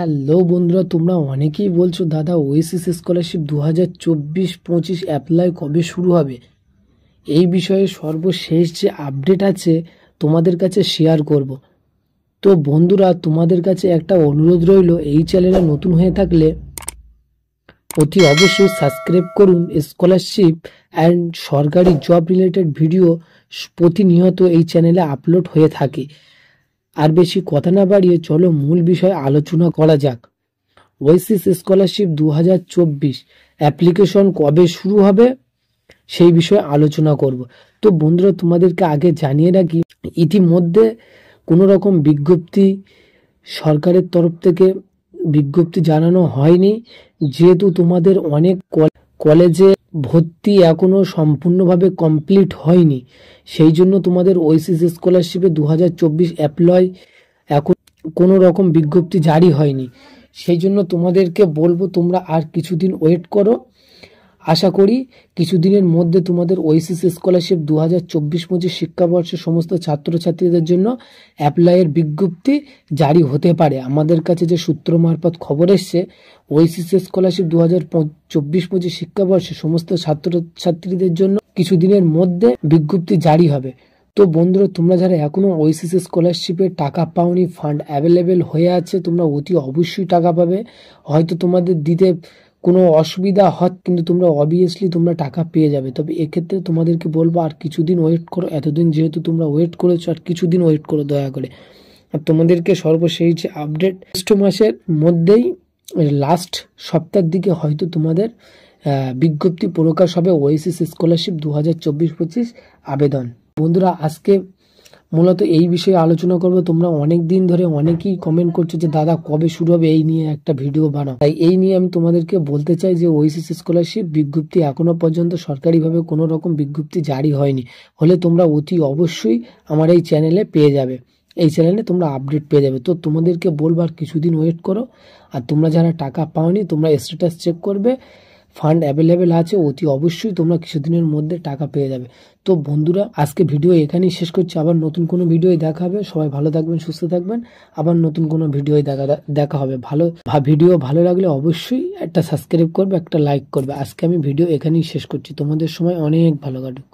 Hello বন্ধুরা, তোমরা অনেকেই বলছো দাদা ওয়েসিস স্কলারশিপ 2024-25 অ্যাপ্লাই কবে শুরু হবে। এই বিষয়ে সর্বশেষ যে আপডেট আছে তোমাদের কাছে শেয়ার করব। তো বন্ধুরা, তোমাদের কাছে একটা অনুরোধ রইল, এই চ্যানেলে নতুন হয়ে থাকলে অতি অবশ্যই সাবস্ক্রাইব করুন। স্কলারশিপ অ্যান্ড সরকারি জব রিলেটেড ভিডিও প্রতিনিয়ত এই চ্যানেলে আপলোড হয়ে থাকে। আর বেশি কথা না বাড়িয়ে চলো মূল বিষয়ে আলোচনা করা যাক। ওয়েসিস স্কলারশিপ 2024 অ্যাপ্লিকেশন কবে শুরু হবে সেই বিষয়ে আলোচনা করব। তো বন্ধুরা, তোমাদেরকে আগে জানিয়ে রাখি, ইতিমধ্যে কোনো রকম বিজ্ঞপ্তি সরকারের তরফ থেকে বিজ্ঞপ্তি জানানো হয়নি, যেহেতু তোমাদের অনেক কলেজে ভর্তি এখনো সম্পূর্ণভাবে কমপ্লিট হয়নি। সেই জন্য তোমাদের ওয়েসিস স্কলারশিপে 2024 অ্যাপ্লাই এখন কোনো রকম বিজ্ঞপ্তি জারি হয়নি। সেই জন্য তোমাদেরকে বলবো তোমরা আর কিছুদিন ওয়েট করো। আশা করি কিছুদিনের মধ্যে তোমাদের ওয়েসিস স্কলারশিপ 2024-25 শিক্ষাবর্ষের সমস্ত ছাত্রছাত্রীদের জন্য অ্যাপ্লাইয়ের বিজ্ঞপ্তি জারি হতে পারে। আমাদের কাছে যে সূত্র মারফত খবর এসছে, ওয়েসিস স্কলারশিপ 2024-25 শিক্ষাবর্ষে সমস্ত ছাত্রছাত্রীদের জন্য কিছুদিনের মধ্যে বিজ্ঞপ্তি জারি হবে। তো বন্ধুরা, তোমরা যারা এখনো ওয়েসিস স্কলারশিপের টাকা পাওনি, ফান্ড অ্যাভেলেবেল হয়ে আছে, তোমরা অতি অবশ্যই টাকা পাবে। হয়তো তোমাদের দিতে কোনো অসুবিধা হয়, কিন্তু তোমরা অবভিয়াসলি তোমরা টাকা পেয়ে যাবে। তবে এক্ষেত্রে তোমাদেরকে বলবো আর কিছুদিন ওয়েট করো। এতদিন যেহেতু তোমরা ওয়েট করেছো, আর কিছুদিন ওয়েট করো দয়া করে। আর তোমাদেরকে সর্বশেষ যে আপডেট, জ্যৈষ্ঠ মাসের মধ্যেই লাস্ট সপ্তাহের দিকে হয়তো তোমাদের বিজ্ঞপ্তি প্রকাশ হবে ওয়েসিস স্কলারশিপ 2024-25 আবেদন। বন্ধুরা, আজকে মূলত এই বিষয়ে আলোচনা করব। তোমরা অনেক দিন ধরে অনেকেই কমেন্ট করছো যে দাদা কবে শুরু হবে, এই নিয়ে একটা ভিডিও বানাও। তাই এই নিয়ে আমি তোমাদেরকে বলতে চাই যে ওয়েসিস স্কলারশিপ বিজ্ঞপ্তি এখনো পর্যন্ত সরকারিভাবে কোনো রকম বিজ্ঞপ্তি জারি হয়নি। হলে তোমরা অতি অবশ্যই আমার এই চ্যানেলে পেয়ে যাবে। এই চ্যানেলে তোমরা আপডেট পেয়ে যাবে। তো তোমাদেরকে বলবো আর কিছুদিন ওয়েট করো। আর তোমরা যারা টাকা পাওনি, তোমরা স্ট্যাটাস চেক করবে, ফান্ড অ্যাভেলেবেল আছে, অতি অবশ্যই তোমরা কিছুদিনের মধ্যে টাকা পেয়ে যাবে। তো বন্ধুরা, আজকে ভিডিও এখানেই শেষ করছি। আবার নতুন কোনো ভিডিও দেখা হবে। সবাই ভালো থাকবেন, সুস্থ থাকবেন। আবার নতুন কোনো ভিডিও দেখা হবে। ভিডিও ভালো লাগলে অবশ্যই একটা সাবস্ক্রাইব করবে, একটা লাইক করবে। আজকে আমি ভিডিও এখানেই শেষ করছি। তোমাদের সময় অনেক ভালো কাটুক।